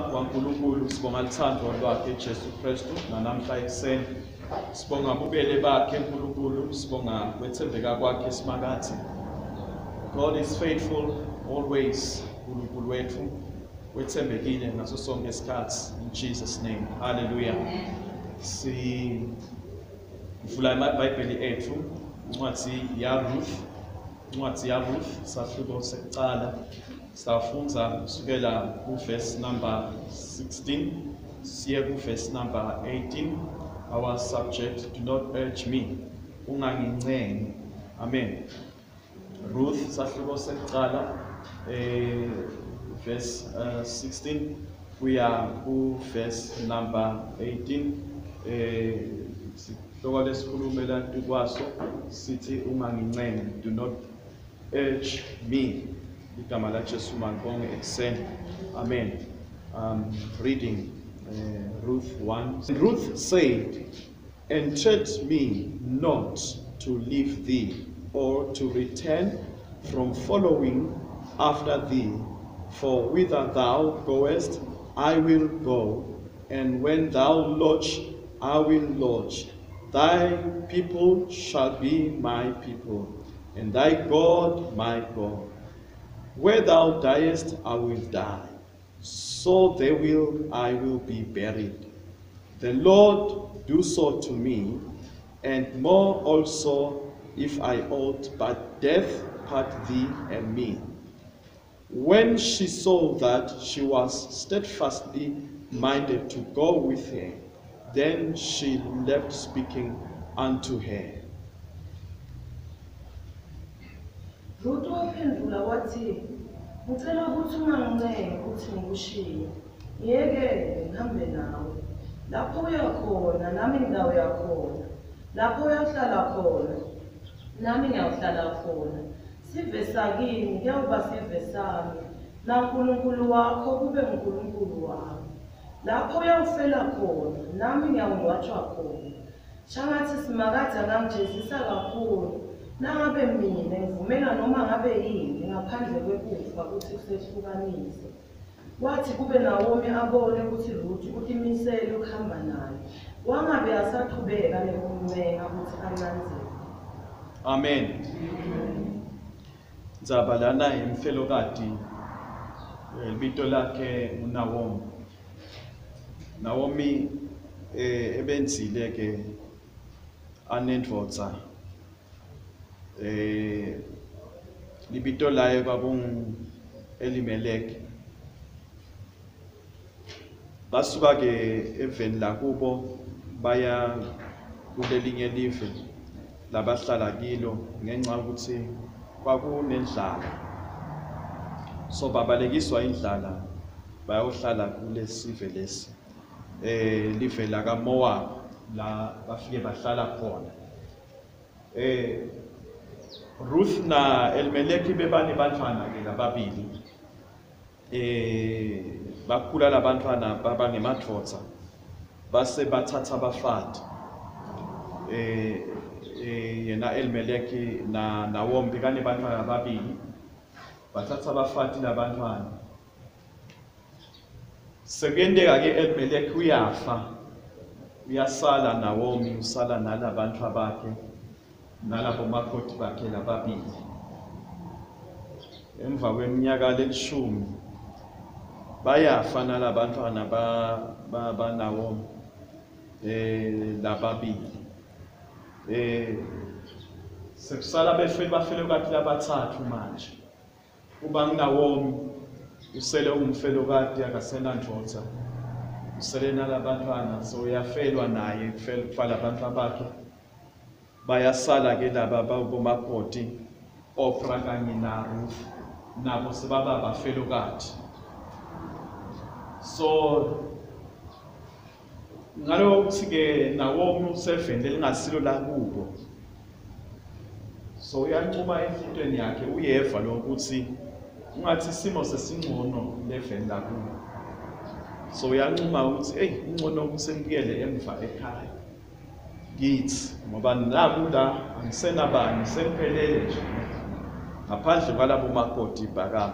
kwaNkulunkulu sibonga uthando lwakhe Jesu Kristu namhla ekuseni sibonga ububele bakhe uNkulunkulu sibonga kwethembeka kwakhe simakathi God is faithful always uNkulunkulu wethu wethembekile ngaso sonke isikhathi in Jesus name hallelujah si vula iBhayibheli ethu incwadi ya Ruth sahluko sekuqala safunza kusukela ku-verse number 16 siye ku-verse number 18. Our subject, do not urge me, ungangincengi. Amen. Ruth sahluko sekuqala verse 16 kuya ku-verse number 18. Sihloko lesikhulumela kwaso sithi ungangincengi, do not urge me. Igama la Jesu malibonge ekuseni. Amen. Reading Ruth 1. Ruth said, entreat me not to leave thee, or to return from following after thee. For whither thou goest, I will go, and when thou lodge, I will lodge. Thy people shall be my people, and thy God my God. Where thou diest, I will die, so there I will be buried. The Lord do so to me, and more also, if I ought but death part thee and me. When she saw that she was steadfastly minded to go with her, then she left speaking unto her. Ruth waphendula wathi, ngicela ukuthi ungangincengi ukuthi ngikushiye. Ngiyeke ngihambe nawe. Lapho uya khona, nami ngizawuya khona. Lapho uyahlala khona, nami ngiyawuhlala khona. Sive sakini kuyawuba sive sami. NaNkulunkulu wakho kube nguNkulunkulu wami. Lapho uyawufela khona, nami ngiyawungcwatshwa khona. Shangathi simakade angangijezisa kakhulu. Nangabe mina ngivumela noma ngabe yini ngaphandle kwekufa ukuthi kusehlukanise. Wathi kube Naomi abone ukuthi Ruth utimisele ukuhamba naye. Wangabe asaqhubeka nekumncenga ukuthi ananzele. Amen. Nzabalana imfelokati libito lakhe uNaomi. Naomi ebenzile ke anendvodza libito laye babung Elimeleki. Basuka ke eveni lakubo baya kulelinye live labahlala kilo ngenxa ukuthi kwakunendlala. So babalekiswa indlala bayohlala kulesive lesi live la kaMoab la bafike bahlala khona. Ruth na Elimeleki bebani bantwana ke lababili. Bakhula labantwana baba ngemadvodza base bathatha abafati. Yena Elimeleki na Naomi kane bantwana ababili bathatha abafati labantwana. Sekuyendeka ke Elimeleki uyafa. Uyasala Naomi usala nalabantu bakhe nalabo makoti bakhe lababili. Emva kweminyaka lelishumi bayafa nalabantwana ba Naomi lababili. Sekusala bafelokati labathathu manje. Uba Naomi usele umfelokati akasenandvodza. Usele nalabantwana so uyafelwa naye kufa labantu bakhe. Bayasala ke laba bomakoti Oprah kanye na Ruth nabo sebaba bafelokati. So ngalo ukuthi ke Naomi usevende lingasilo la kubo. So uyancuma enhlitweni yakhe uyeva lokuthi ungathi isimo sesingcono leveni la kubo. So uyancuma ukuthi ingcono ukusengiyele emva ekhaya. Kithi ngoba nakula angisenabani semphelele nje ngaphandle kwalabo makoti baka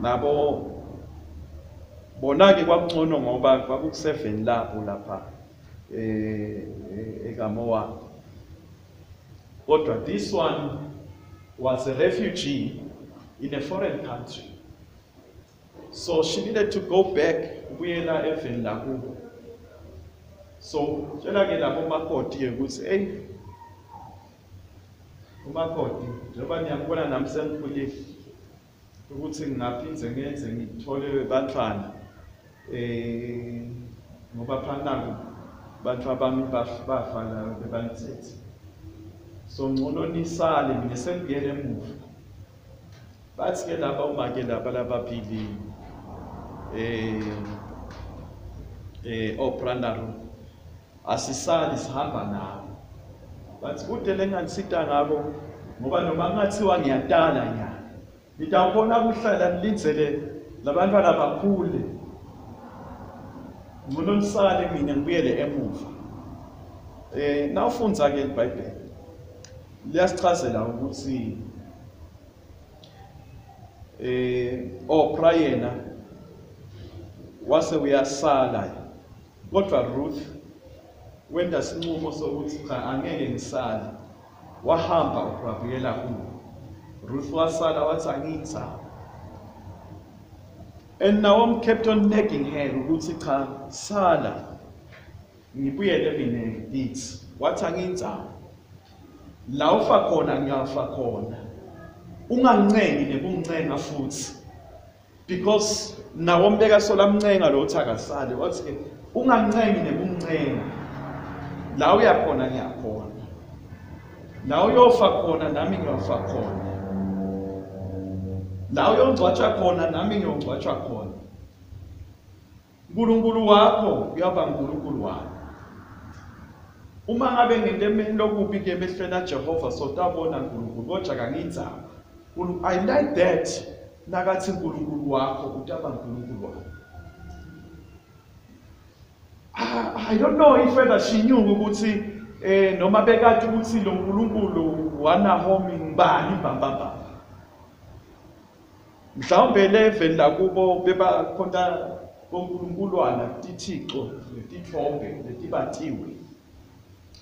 nabo Bona-ke kwakungcono ngoba kwaku-7 lapha eKaMoa. Kodwa this one was a refugee in a foreign country. So she needed to go back ukuyela eveni lakubo. So tshela-ke lapho umakoti ukuthi hey umakoti njengoba niyakubona nami sengikhulile ukuthi ngingaphindze ngenze ngithole bantwana ngoba phana bantu abami bafa la bebalithethe. So ngcono nisale mina sengiyele emuva. Bathi-ke laba uma-ke lababili oPranaro asisali sihamba nabo. Bathi kude lenganisita ngabo ngoba noma ngathiwa ngiyatala nyana ngidawubona ukuhlala nilindele labantwana bakhule. Ngcono nisale mina ngibuyele emuva. Nawufunza-ke iBhayibheli liyasichazela ukuthi Oprah yena wase uyasala, kodwa Ruth wenda isinqumo sokuthi cha angeke ngisale, wahamba uPrabhuyela kubo. Ruth wasala wathi angitha. And Naomi kept on nagging her ukuthi cha sala ngibuyele mina ngithi. Wathi angitha la ufa khona ngiyafa khona, ungancengi nekuncenga futhi, because Naomi bekasola mncenga lo uthi akasale. Wathi ke ungancengi nekuncenga, la uyakhona ngiyakhona, la uyofa khona nami ngiyofa khona, la uyongcwatshwa khona nami ngiyongcwatshwa khona. uNkulunkulu wakho uyaba uNkulunkulu wami. Uma ngabe ngendemeni lokubi ke emehlweni Jehova sotabona uNkulunkulu, kodwa kangizama. I like that nakathi uNkulunkulu wakho utaba uNkulunkulu wakho. I don't know if whether she knew ukuthi noma bekade ukuthi lo uNkulunkulu waNaomi ngibani bambamba. Mhlawumbe leveni lakubo bebakhonta uNkulunkuluwana tithixo letithombe letibatiwe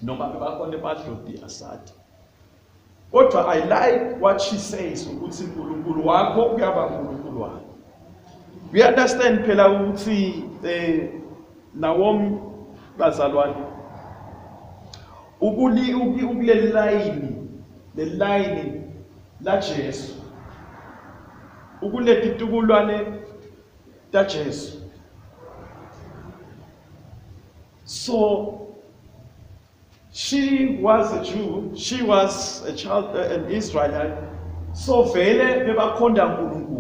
noma bebakhona emadlodi asadi. Kodwa I like what she says ukuthi uNkulunkulu wakho uyaba uNkulunkulu wakho. We understand phela ukuthi Naomi bazalwane ukuleli line la Jesu, ukuleti tukulwane ta Jesu. So she was a Jew, she was a child, an Israelite. So vele bebakhonda uNkulunkulu.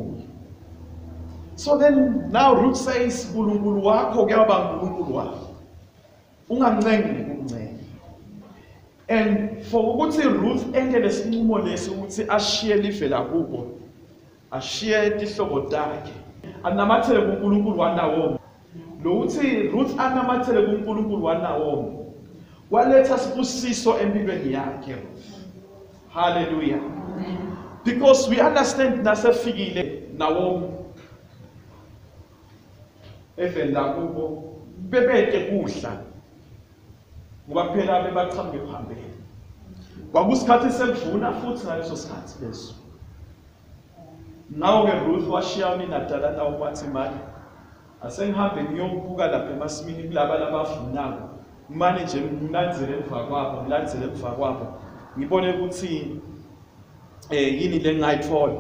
So then now Ruth says uNkulunkulu wakho kuyaba uNkulunkulu wakho. Ungancengi nekuncenga. And for ukuthi Ruth ende lesinqumo lesi ukuthi ashiye life lakubo, ashiye tihlobo takhe, anamathele kuNkulunkulu waNaomi. Lo uthi Ruth anamathele kuNkulunkulu waNaomi waletha sibusiso empilweni yakhe. Hallelujah. Because we understand nasefikile Naomi eveni lakubo bebeke kudla ngoba phela bebaqhamuke phambili. Kwakusikhathi sekuvuna futhi ngaleso sikhathi leso. Nawo-ke Ruth washiya uNinadala nawo wathi manje asengihambe ngiyobuka lapha emasimini kulaba labavunako. Ngimane nje ngilandzele emva kwabo ngibone ukuthi yini le ngayithola.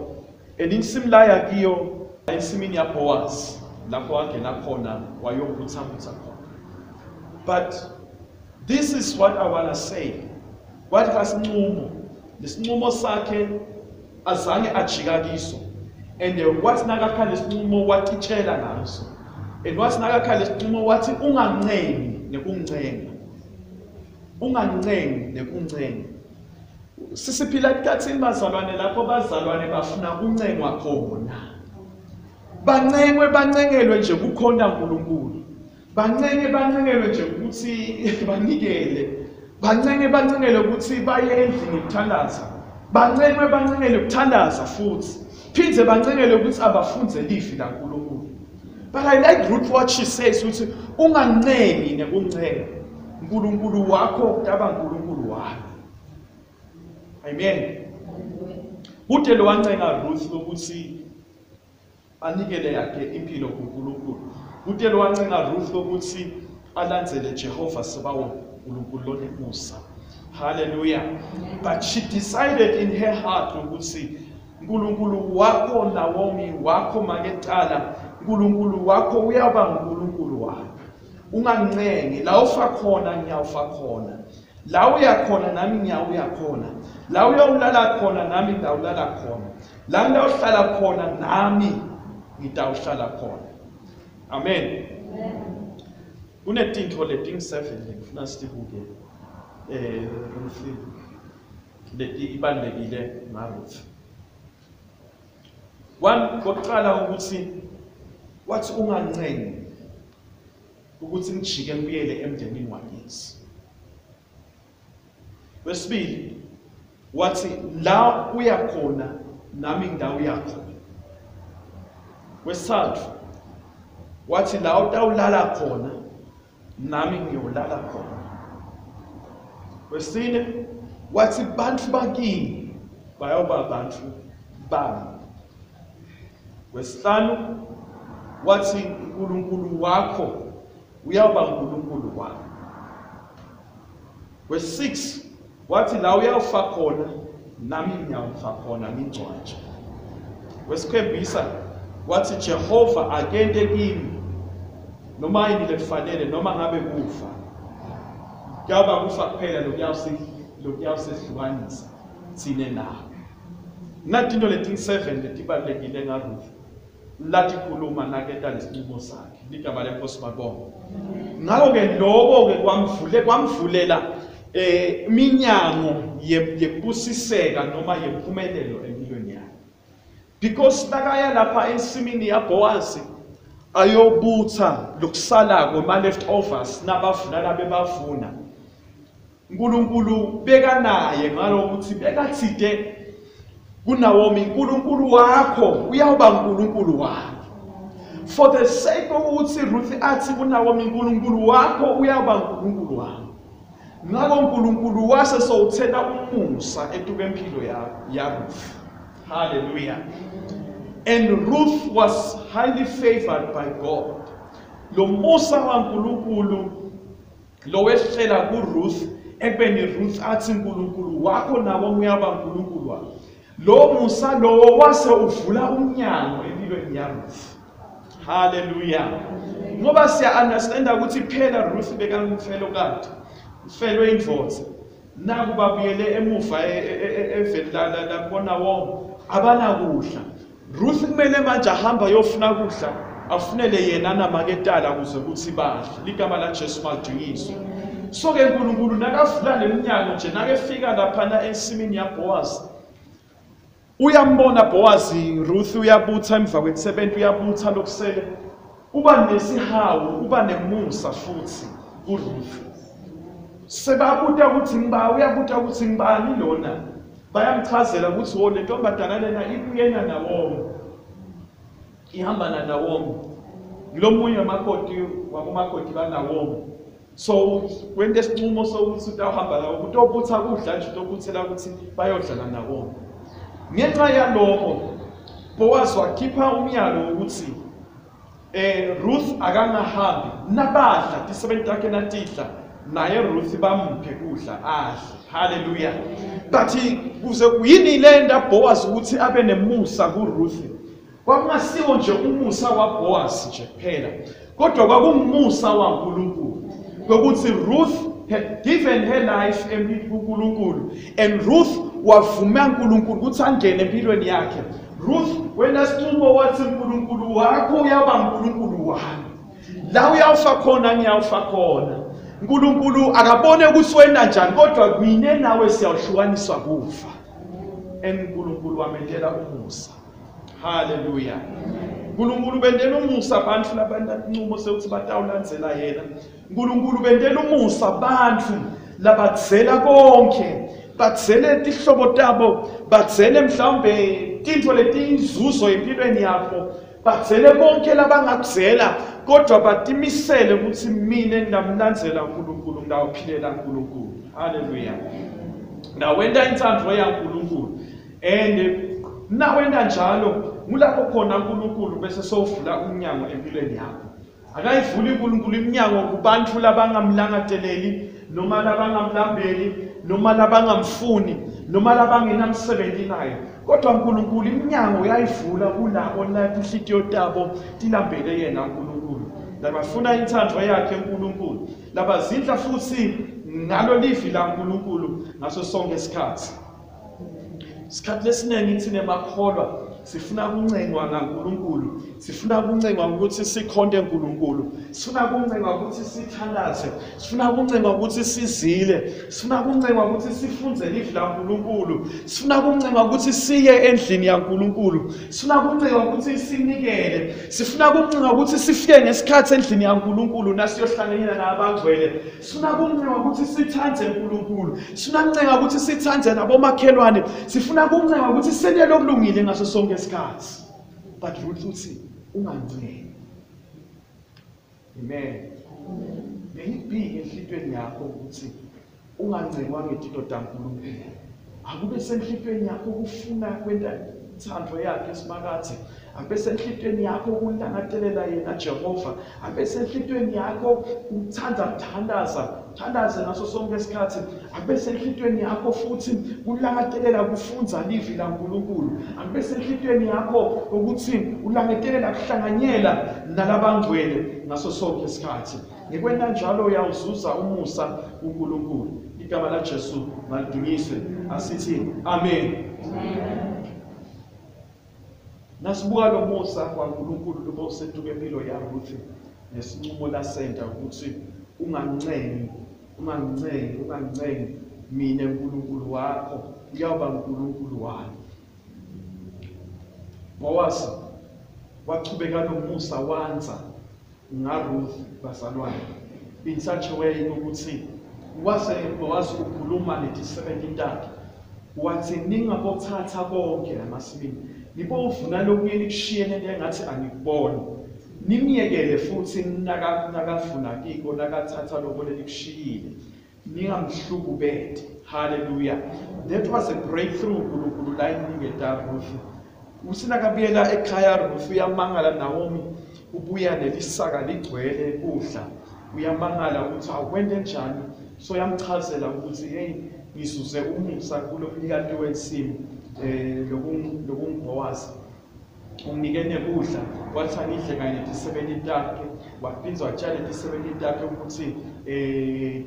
Eninsimlaya kiyo ensimini yaBoaz lapho wangena khona wayokuthambutha khona. But this is what I want to say. What kasinqumo lesinqumo sakhe azange ajika kiso, and what nakakhala lesinqumo watitshela ngaso, and what nakakhala lesinqumo wathi ungancengi nekuncenga, ungancengi nekuncenga. Sisiphila esikhathini bazalwane lapho bazalwane bafuna ukuncengwa khona. Bancengelwe nje kukhona uNkulunkulu. Bancengelwe nje ukuthi banikele. Bancengelwe ukuthi baye endlini ukuthandaza. Bancengelwe ukuthandaza futhi. Phindze bancengelwe ukuthi abafunze lifi laNkulunkulu. But I like Ruth what she says, ukuthi ungancengi nekuncenga. uNkulunkulu wakho kaba uNkulunkulu wami. Amen. Kude lo wancenga Ruth ukuthi anikele yakhe impilo kuNkulunkulu. Kude lo wancenga Ruth ukuthi alandzele Jehova Sabaoth uNkulunkulu lonemusa. Hallelujah. But she decided in her heart ukuthi uNkulunkulu wakho Naomi wakho maketala uNkulunkulu wakho uyaba uNkulunkulu wami. Ungancengi la ufa khona ngiyawufa khona. La uyakhona nami ngiyawuya khona. La uyawulala khona nami ngiyawulala khona. La ngiyawuhlala khona nami ngitawuhlala khona. Amen. Kunetinto leting7 ngifuna sibuke Ruth leti ibalekile ngaRuth. One kokuqala ukuthi wathi ungancengi ukuthi ngijike ngibuyele emndenini wakithi. Wesibili wathi la uyakhona nami ngidawuya khona. Wesithathu wathi la utawulala khona nami ngiyolala khona. Wesine wathi bantu bakini bayoba bantu bami. Wesihlanu wathi uNkulunkulu wakho uyaba uNkulunkulu wami. Wesi6 wathi la uyawufa khona nami ngiyawufa khona ngingcwatshe. Wesikhombisa wathi Jehova akente kimi noma yini lefanele noma ngabe kufa. Kuyaba kufa kuphela lokuyawusehlukanisa sine nawe. Nathi into leting7 letibalekile ngaRuth. Lathi khuluma naketa lesinqumo sakhe. Ligama leNkosi mabonga. Ngakho ke lokho ke kwamvulela iminyango yebusiseka noma yempumelelo empilweni yakhe. Because nakaya lapha ensimini yaBoaz ayobutha lokusalako ma leftovers nabafuna labebafuna. uNkulunkulu beka naye ngalokuthi bekathide kuNaomi uNkulunkulu wakho uyawuba uNkulunkulu wami. For the sake of ukuthi Ruth athi kuNaomi uNkulunkulu wakho uyawuba uNkulunkulu wami. Ngakho uNkulunkulu wase sowuthela umusa empilo ya Ruth. Hallelujah. And Ruth was highly favored by God. Lo musa waNkulunkulu lo wehlela kuRuth ekubeni Ruth athi uNkulunkulu wakho nawo uyaba uNkulunkulu wami. Lo musa lo wase uvula umnyango empilweni yaRuth. Hallelujah. Ngoba siya understanda ukuthi phela Ruth bekamfelo kade. Mfelo indvodza. Naku babuyele emuva evelala labona wonke abana kudla. Ruth kumele manje ahamba yofuna kudla afunele yena namaketala ukuze kuthi badle. Ligama la Jesu madunyiswe. So ke uNkulunkulu nakavula leminyango nje nakefika lapha ensimini yaBoaz. Uyambona Boaz Ruth uyabutha emva kwe7 uyabutha lokusele. Uba nesihawu, uba nemusa futhi uRuth. Sebabuta ukuthi ngiba uyabuta ukuthi ngibani lona. Bayamchazela ukuthi wo le ntombazana lena ibuyena nawo. Ihamba nawo. Ngilomunye wamakoti banawo. So when lesinqumo sokuthi utahamba lawo utobutha kudla nje utobuthela ukuthi bayodlala nawo. Ngenxa yalokho Boaz wakhipha umyalo ukuthi Ruth akangahambi nabadla disebenti yakhe natidla naye Ruth bamuphe kudla adle. Hallelujah. But kuze kuyini lenda Boaz ukuthi abe nemusa kuRuth. Kwakungasiwo nje umusa waBoaz nje kuphela. Kodwa kwakungumusa waNkulunkulu. Ukuthi Ruth had given her life kuNkulunkulu and Ruth wavuma uNkulunkulu ukuthi angene empilweni yakhe. Ruth wena sinqumo wathi uNkulunkulu wakho uyaba uNkulunkulu wami. La uyawufa khona ngiyawufa khona. uNkulunkulu akabone ukuthi wena njani kodwa mina nawe siyahlukaniswa kufa. uNkulunkulu wamethela umusa. Hallelujah. uNkulunkulu bendela umusa abantu labantu inqumo sekuthi batawulandzela yena. uNkulunkulu bendela umusa abantu labatzela konke. Batzele tihlobo tabo, batzele mhlawumbe tinto letinzuzo empilweni yakho. Bathele bonke labangakuzela kodwa batimisele ukuthi mina ngidamlandzela uNkulunkulu ngidawuphilela uNkulunkulu. Hallelujah. Nawenda intsandvo yaNkulunkulu and nawenda njalo kulapho khona uNkulunkulu bese sowuvula umnyango empilweni yakho. Akayivuli uNkulunkulu iminyango kubantu labangamlangazeleli noma labangamlambeli noma labangamfuni noma labangenamsebenzi naye. Kodwa uNkulunkulu iminyango uyayivula kulabo lapho inhliziyo zabo tilambele yena uNkulunkulu. Labafuna intsandvo yakhe uNkulunkulu. Labazindla futhi ngalo livi la uNkulunkulu ngaso sonke isikhathi. Isikhathi lesiningi thina emakholwa sifuna ukuncengwa ngaNkulunkulu, sifuna ukuncengwa ukuthi sikhonde uNkulunkulu, sifuna ukuncengwa ukuthi sithandaze, sifuna ukuncengwa ukuthi sizile, sifuna ukuncengwa ukuthi sifunze livi laNkulunkulu, sifuna ukuncengwa ukuthi siye endlini yaNkulunkulu, sifuna ukuncengwa ukuthi sinikele, sifuna ukuncengwa ukuthi sifike ngesikhathi endlini yaNkulunkulu nasiyohlanganyela nabangcwele, sifuna ukuncengwa ukuthi sithande uNkulunkulu, sifuna ukuncengwa ukuthi sithande nabomakhelwane, sifuna ukuncengwa ukuthi senye lokulungile ngaso sonke isikhathi. But Ruth uthi ungancenge. Amen. Ngiyibhike enhlizweni yakho ukuthi ungancengwa ngezinto zaNkulunkulu. Akube senhlizweni yakho ukufuna kwenda intsandvo yakhe esimakade. Abe senhlizweni yakho ukulangazelela yena Jehova. Abe senhlizweni yakho uthanda ukuthandaza, thandaze ngaso sonke isikhathi. Abe senhlizweni yakho futhi ulangazelela kufunza livi laNkulunkulu. Abe senhlizweni yakho ukuthi ulangazelela kuhlanganyela nalabangcwele ngaso sonke isikhathi. Ngikwenza njalo uyawuzuza umusa kuNkulunkulu. Igama la Jesu malidunyiswe. Asithi amen. Nasibuka lo musa kwaNkulunkulu lobo useduke impilo yakho ukuthi nesinqumo lasenta ukuthi ungancengi mina uNkulunkulu wakho uyaba uNkulunkulu wami. Bowazi wachubeka lo musa wanza ngaRuth bazalwane in such a way ukuthi Bowazi ukhuluma nethi 70 wathi ningabothatha konke lamasibini nibovuna lokuyeni kushiyene engathi angikubona nimyekele futhi nakafuna kiko nakathatha lokho lelikushiyile ningamhlukubete. Hallelujah. That was a breakthrough uNkulunkulu la iningeda Ruth. Usinakabuyela ekhaya Ruth uyamangala Naomi ubuya nelisaka ligcwele kudla uyamangala ukuthi akwende njani so yamchazela ukuthi hey ngisuze umusa kulomnikati wensimu lokungowazi unginikene kudla wathi angidle kanye ne70 takhe waphinza watshala ne70 takhe ukuthi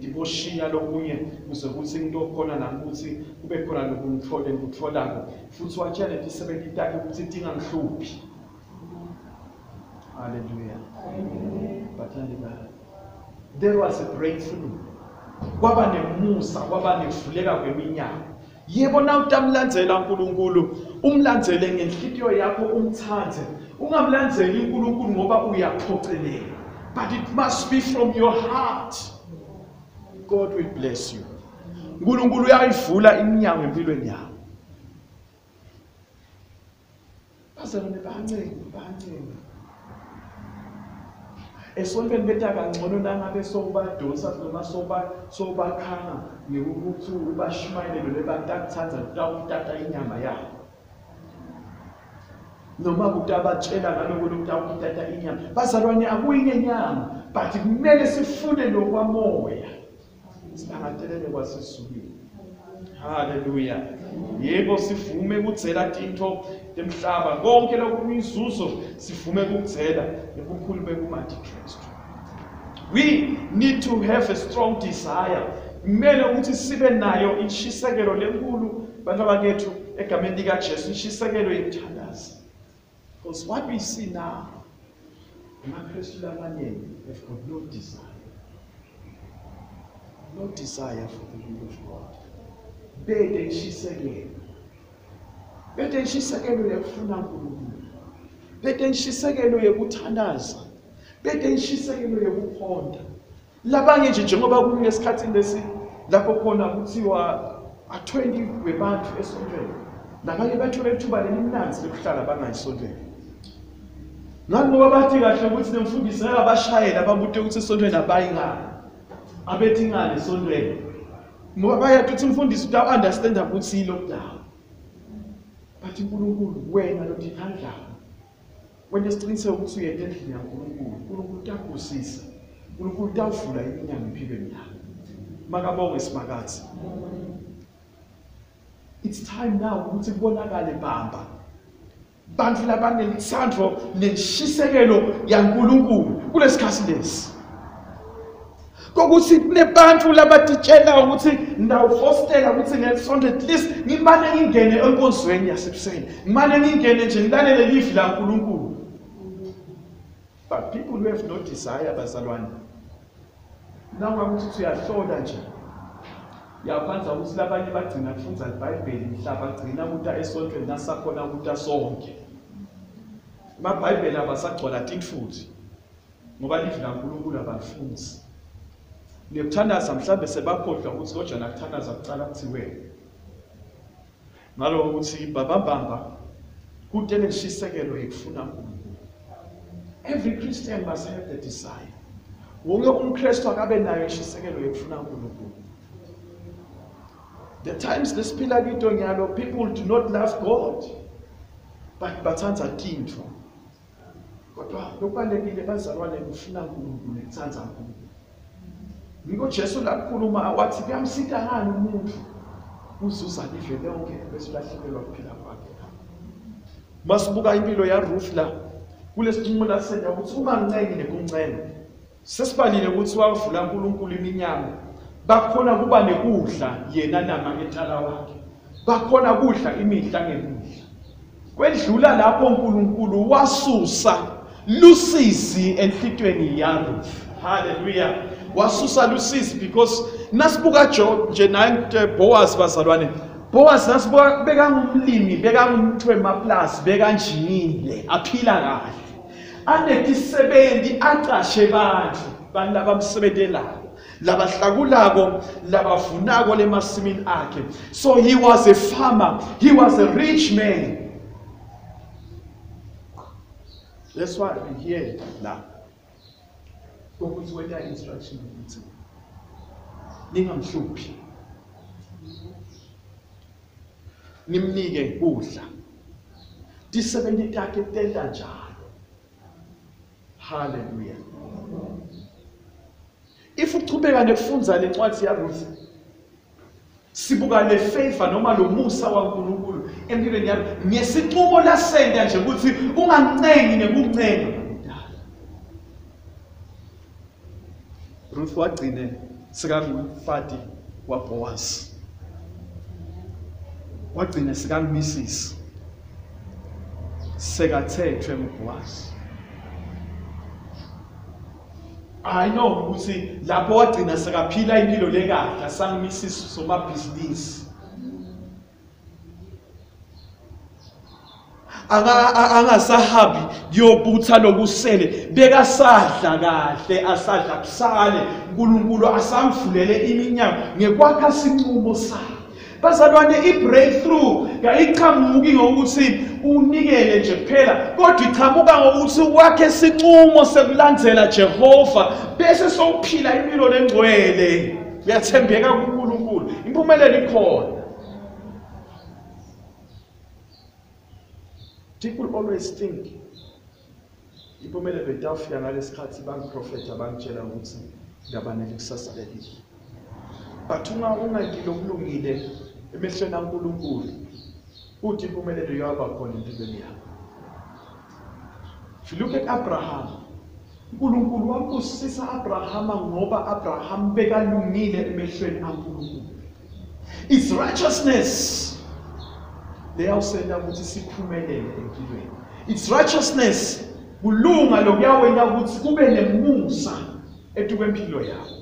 diboshiya lokunye kuze kuthi into khona nakuthi kube khona lokutholako futhi watshala ne70 takhe ukuthi dingangihluphi. Hallelujah. Bathanda there was a breakthrough. Kwaba nemusa, kwaba nevuleka kweminyango. Yebo na utamlandzela uNkulunkulu, umlandzele ngenhliziyo yakho umthande. Ungamlandzeli uNkulunkulu ngoba uyaphocelela. But it must be from your heart. God will bless you. uNkulunkulu uyayivula iminyango empilweni yakho. Bazalwane bancenga. Esontweni betha kangcono nangabe sobadosa noma sobakhanga ngikuthi ubashimayele lebantakuthanza utawutata inyama yakho noma kutabatshela ngaloko lokutawutata inyama. Bazalwane akuyinyenyama but kumele sifune lokwamoya sibangadelele kwasisukile. Hallelujah. Yebo sivume ukudzela tinto temhlaba konke lokumizuzo sivume ukudzela ebukhulu bekumati Kristu. We need to have a strong desire. Kumele ukuthi sibe nayo inshisekelo lenkulu bantu bakethu egameni lika Jesu inshisekelo yokuthandaza. Because what we see now amaKristu abaningi have got no desire. No desire for the will of God. Bede inshisekelo yokufuna uNkulunkulu. Bede inshisekelo yokuthandaza. Bede inshisekelo yokukhonda. Labanye nje njengoba kungesikhathini lesi lapho khona kuthiwa a20 webantu esontweni. Labanye bathola ithuba lelimnanzi lokuhlala bangayisontweni. Ngoba bathi kahle ukuthi nemfundisi ngeke abashayela ababute ukuthi esontweni abayingane. Abethi ngane esontweni. Ngoba bayathi ukuthi umfundisi uta understand ukuthi i-lockdown. Bathi uNkulunkulu wena lo ndithandayo. Wena isiqiniseko ukuthi uyede endlini yaNkulunkulu. uNkulunkulu utakubusisa. uNkulunkulu utavula iminyango empilweni yakho. Makabonge simakhathi. It's time now ukuthi kubonakale bamba. Bantu labanelithando neshisekelo yaNkulunkulu kulesikhathi lesi. Kokuthi kunebantu labatitshela ukuthi ndawufostela ukuthi ngesonto at least ngimane ngingene enkonzweni yasebuseni. Ngimane ngingene nje ngilalele livi laNkulunkulu. But people who have no desire bazalwane. Nawe ukuthi uyahlola nje. Yaphanza ukuthi labanye bagcina kufunda iBhayibheli mhlaba bagcina ukuthi esontweni nasakhona ukuthi sonke. AmaBhayibheli abasagcwala thini futhi. Ngoba livi laNkulunkulu abafunzi. Nekuthandaza mhlambe sebakhohlwa ukuthi kodwa nakuthandaza kucala kuthiwe. Ngalo ukuthi bababamba kudele ishisekelo ekufuna uNkulunkulu. Every Christian must have the desire. Wonke umKristu akabe nayo ishisekelo ekufuna uNkulunkulu. The times lesiphila kito nyalo people do not love God. But bathanda tintfo. Kodwa lokubalekile bazalwane kufuna uNkulunkulu nekuthanda uNkulunkulu. Ngiko Jesu lakhuluma wathi kuyamsita ngani umuntu uzuza live lonke bese ulahlekelwa ukuphila kwakhe. Masibuka impilo yaRuth la kulesinqumo lasenda ukuthi ungancengile kuncenga. Sesibalile ukuthi wavula uNkulunkulu iminyango. Bakhona kuba nekudla yena nama ngethala wakhe. Bakhona kudla imihla ngemihla. Kwedlula lapho uNkulunkulu wasusa lusizi enhlitweni yaRuth. Hallelujah. Wasusa lusizi because nasibuka Job nje naye Boaz bazalwane. Boaz nasibuka bekangumlimi, bekangumuntu wemaplazi, bekanjinile, aphila kahle. Anetisebenzi aqashe abantu labamsebenzelayo. Labahlakulako, labavunako lemasimini akhe. So he was a farmer, he was a rich man. That's why we hear la. Ukuthi wetha instruction ukuthi ningamhluphi. Nimnike ukudla. Disebenzi takhe tenda njalo. Hallelujah. If uqhubeka nekufundza lencwadi yaRuth sibuka le favor noma lo musa waNkulunkulu empilweni yakho ngesinqumo lasenda nje ukuthi ungancengi nekuncenga. Ruth wagcine sikamfati waBoaz. Wagcine sikamMrs. Sekathethwe nguBoaz. I know ukuthi lapho wagcina sekaphila impilo lekahle sangMrs somabhizinisi. Angasahabi yobutha lokusele bekasadla kahle asadla kusale uNkulunkulu asamvulele iminyango ngekwakha isinqumo sakhe. Bazalwane ibreakthrough yayiqhamuki ngokuthi unikele nje kuphela kodwa iqhamuka ngokuthi wakhe isinqumo sekulandzela Jehova bese sokuphila impilo lengcwele. Uyathembeka kuNkulunkulu. Impumelelo ikhona. People always think impumelelo itafika ngalesikhathi bangiprofeta bangitshela ukuthi ngabanele kusasa lelihle. But ungangilo kulungile emehlweni kaNkulunkulu uthi impumelelo yaba khona empilweni yakho. If you look at Abraham, uNkulunkulu wambusisa Abraham ngoba Abraham bekalungile emehlweni kaNkulunkulu. It's righteousness. Leyawusenda ukuthi siphumelele empilweni. It's righteousness. Kulunga lokuyawena ukuthi kube nemusa etukwempilo yakho.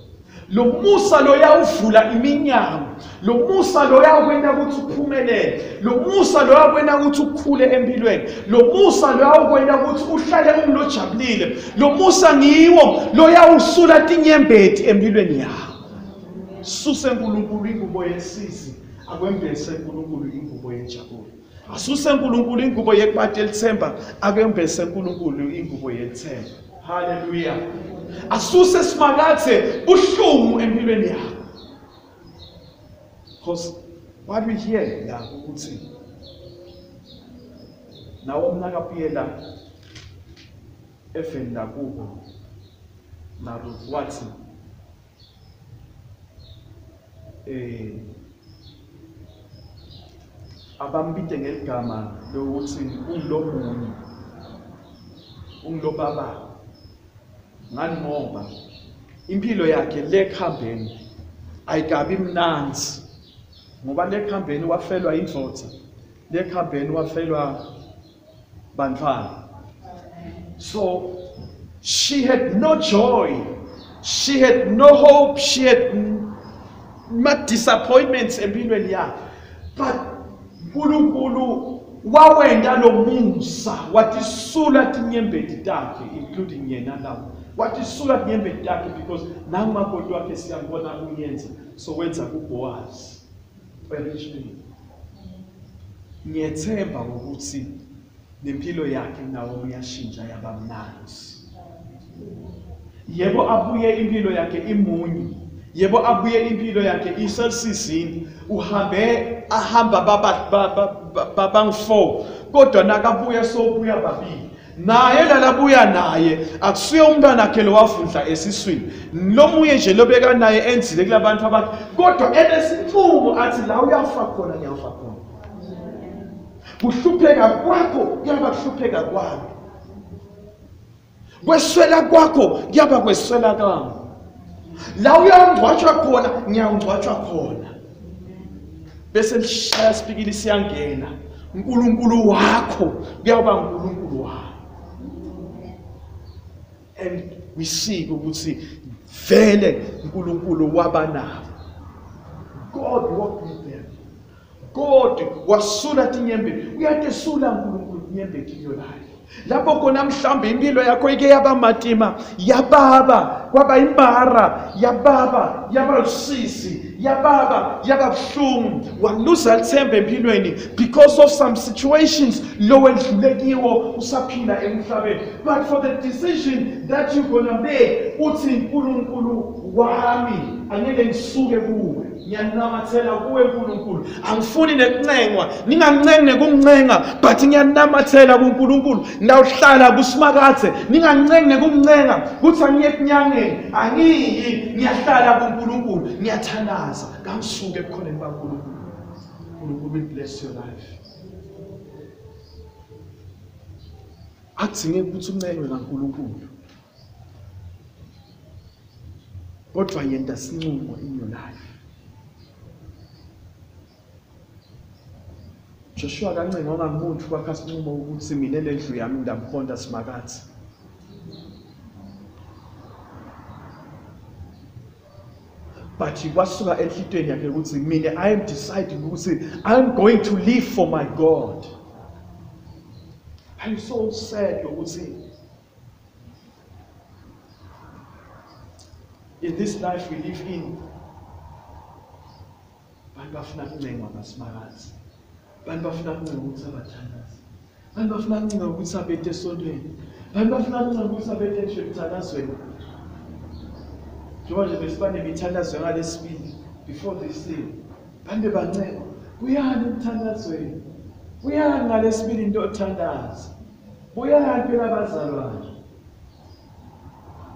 Lo musa lo yawuvula iminyango. Lo musa lo yakwena ukuthi uphumelele. Lo musa lo yakwena ukuthi ukhule empilweni. Lo musa lo yakwena ukuthi uhlale umlojabulile. Lo musa ngiwo lo yawusula tinyembeti empilweni yakho. Suse uNkulunkulu ingubo yesizi akwembese uNkulunkulu ingubo yenjabulo. Asuse uNkulunkulu ingubo yekubati elithemba, akembese uNkulunkulu ingubo yethemba. Hallelujah. Asuse simakathe buhlungu empilweni yakho. Because what we hear la ukuthi nawo mnakapiyela efenda kubo naRuth wathi abambite ngeligama lokuthi ungilomunye ungilobaba ngani ngoba impilo yakhe lekhambeni ayikabi mnanzi ngoba lekhambeni wafelwa indvodza lekhambeni wafelwa bantwana. So she had no joy, she had no hope, she had much disappointments empilweni yakhe, but uNkulunkulu wawenda lomusa watisula tinyembeti takhe including yena lapho watisula tinyembeti takhe because nangumakoti wakhe siyambona uyenza so wenza kuBoaz elishini. Ngiyethemba ukuthi nempilo yakhe nawo uyashintsha yaba mnanzi. Yebo abuye impilo yakhe imunyu, yebo abuye impilo yakhe iselsizini, ahamba babang4 kodwa nakabuya sobuya babili. Naye lalabuya naye akusuye umntwana wakhe lo wavundla esiswini. Lomuye nje lobeka naye enzile kulabantu abakhe kodwa enesiphumo athi la uyafa khona ngiyafa khona. Kuhlupheka kwakho kuyaba kuhlupheka kwami. Kweswela kwakho kuyaba kweswela kwami. La uyangcwatshwa khona ngiyangcwatshwa khona. Bese lishaya sipikili siyangena. uNkulunkulu wakho kuyaba uNkulunkulu wakho. And we see ukuthi vele uNkulunkulu wabanabo. God walked with them. God wasula tinyembeti. Uyatesula uNkulunkulu tinyembeti in your life. Lapho khona mhlambe impilo yakho ike yaba matima, yababa, kwaba imbara, yababa, yaba usisi, yababa, yaba buhlungu, waluza ithemba empilweni because of some situations lo wendlulekiwo usaphila emhlabeni. But for the decision that you gonna make, uthi uNkulunkulu wami angeke ngisuke kuwe. Ngiyanamathela kuwe uNkulunkulu. Angifuni nekuncengwa, ningancengi kuncenga, but ngiyanamathela kuNkulunkulu. Ndawuhlala kusimakathe, ningancengi nekuncenga, kuthi angiye kunyangeni, angiyi, ngiyahlala kuNkulunkulu, ngiyathalaza, kangisuke ebukhoneni baNkulunkulu. uNkulunkulu will bless your life. Akudingeki ukuthi uncenwe kaNkulunkulu. Kodwa yenda sinqumo in your life. Joshua kancenga ongamuntu kwakha sinqumo ukuthi mina lendlu yami ndamkhonda simakathe. But wasuka enhlitweni yakhe ukuthi mina I am deciding ukuthi I am going to live for my God. I'm so sad ukuthi in this life we live in, bantu bafuna kuncenga ngasimakathe. Bantu bafuna kuncenga ukuthi abathandaze. Bantu bafuna kuncenga ukuthi abethe esontweni. Bantu bafuna kuncenga ukuthi abethe emthandazweni. Njengoba nje besibane mithandazo ngalesibili before this thing. Bantu bancenga, uyani emthandazweni? Uyani ngalesibili into othandaza? Uyani phela abazalwane?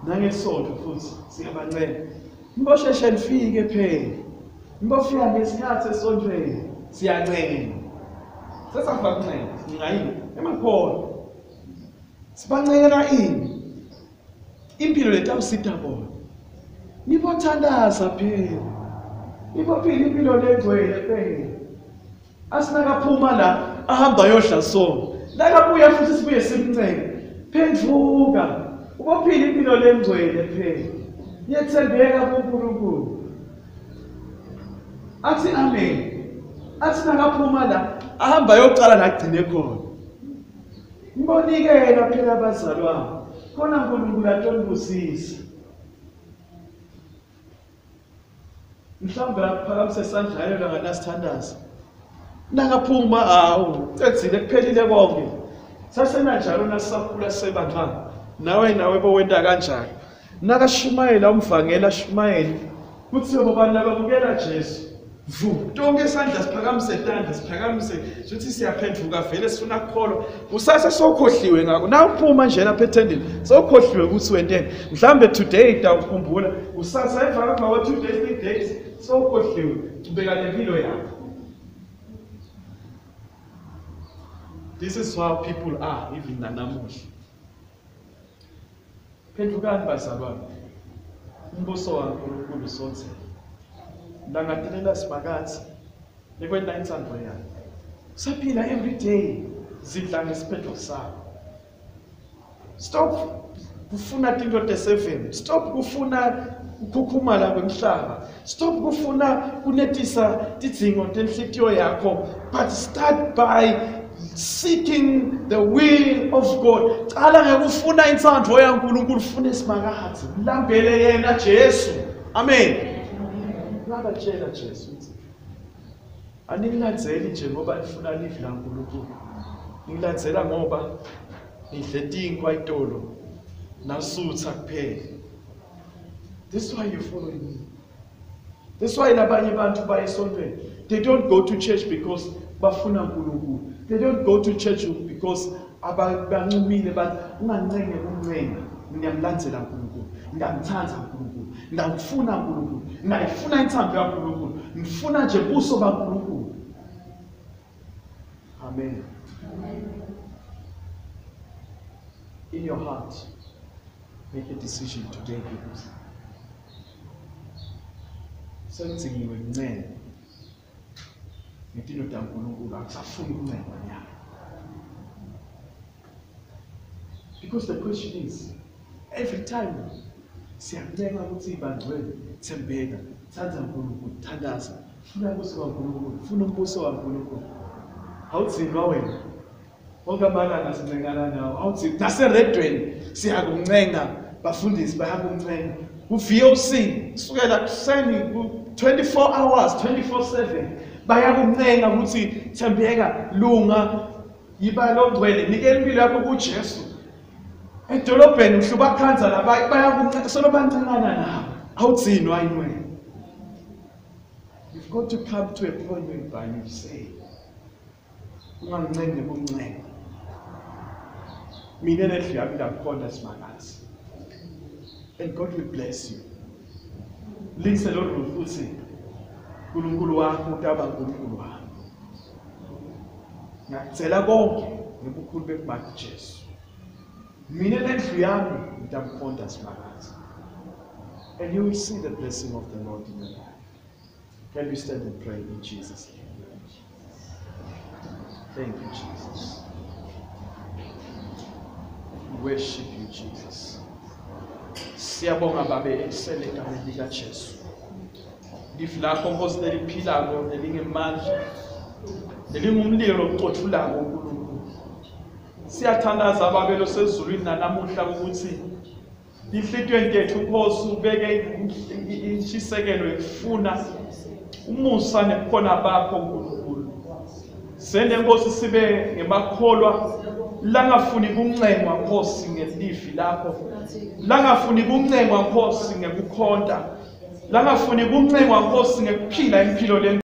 Nangesonto futhi siyabancenga. Imbosheshe nifike phela. Imbofika ngesikhathi esontweni siyancenga. Sesafaka kuncenga, ngayini? Emakhona. Sibancengela ini? Impilo lethu awusitha bona. Nibothandaza phela. Nibophila impilo legcwele phela. Asinakaphuma la ahamba yodla sonke. Lakabuya futhi sibuye simncenge. Phendvuka. Ubophila impilo legcwele phela. Yethembeka kuNkulunkulu. Athi amen. Athi nakaphuma la ahamba yoqala nagcine khona. Ngibonikela phela abazalwane. Khona uNkulunkulu atondusisa. Mhlawumbe lapha phakamise esandla yena nganasithandaza. Nangaphuma hawu ecedzile kuphelile konke. Sasenanjalo nasakhula sebantwana. Nawe bowenda kanjalo. Nakashumayela umvangela Shumayeli. Kuthi bobani lababukela Jesu. Vu, tonke isandla siphakamise tandla siphakamise sithi siyaphenduka vele sifuna ukukholwa. Usase sokhohliwe ngako. Na uphuma nje lapha ethendeni. Sokhohliwe ukuthi wenteni. Mhlambe today ukukhumbula usasa emva kwa 2 days 3 days sokhohliwe ubeka lempilo yakho. This is how people are even nanamuhla. Phendukani bazalwane. Umbuso waNkulunkulu sonke. Ndangadelela sibakathi nikwenda intsandvo yakhe. Saphila every day zidla ngesiphetho sakho. Stop kufuna tinto te7. Stop kufuna ukukhukhumala kwemhlaba. Stop kufuna kunetisa tidzingo tenhlitiyo yakho, but start by seeking the will of God. Cala ngekufuna intsandvo yaNkulunkulu, ufune isibakathi. Mlambele yena Jesu. Amen. Batshela Jesu uthi anilandzeli nje ngoba nifuna live laNkulunkulu. Nilandzela ngoba nidle tinkwa itolo nasutha kuphela. This is why you follow me. This is why labanye abantu bayesontweni. They don't go to church because bafuna uNkulunkulu. They don't go to church because abancumile bathi ungancenge kumncenga. Ngiyamlandzela uNkulunkulu. Ngiyamthanda uNkulunkulu. Ngiyafuna uNkulunkulu. Ngiyafuna intsandvo yaNkulunkulu. Ngifuna nje ubuso baNkulunkulu. Amen. In your heart, make a decision today. Senziwe ncenga. Ngitino taNkulunkulu akusafuni ukuncenga nyalo. Because the question is, every time siyancenga ukuthi ibandlweni Thembeka, thanda uNkulunkulu, thandaza, funa ubuso baNkulunkulu, funa umbuso waNkulunkulu. Awutsinwa wena. Wonke amalanga sincengana nawo. Awuthi naseredweni siyakuncenga, bafundisi bayakuncenga. Ku-VOC kusukela kuseni ku-24 hours 24/7 bayakuncenga ukuthi Thembeka, lunga, yiba longcwele, nikela impilo yakho kuJesu. Edolobheni uhluba khanza la bayakuncenga solo bancengana nawo. Awutsinwa yini? You've got to come to a point where you say, ungancenga kumncenga. Mina nendlu yami ngakhona simakazi. And God will bless you. Lise lo Ruth uthi uNkulunkulu wakho utaba uNkulunkulu wakho. Ngicela konke ngobukhulu bekumaka Jesu. Mina nendlu yami ngitamkhonda simakazi. And you will see the blessing of the Lord in your life. Can we stand and pray in Jesus' name? Thank you, Jesus. We worship you, Jesus. Siyabonga babe excellent egameni lika Jesu. Live lakho Nkosi neliphilako nelingemandla. Nelingumlilo ocothulako uNkulunkulu. Siyathandaza babelo sezulwini nanamuhla ukuthi inhlitweni yethu Nkosi ubeke intshisekelo yokufuna umusa nekhona bakho uNkulunkulu. Sende Nkosi sibe ngemakholwa langafuni kuncengwa Nkosi ngelifi lakho. Langafuni kuncengwa Nkosi ngekukhonda. Langafuni kuncengwa Nkosi ngekuphila impilo le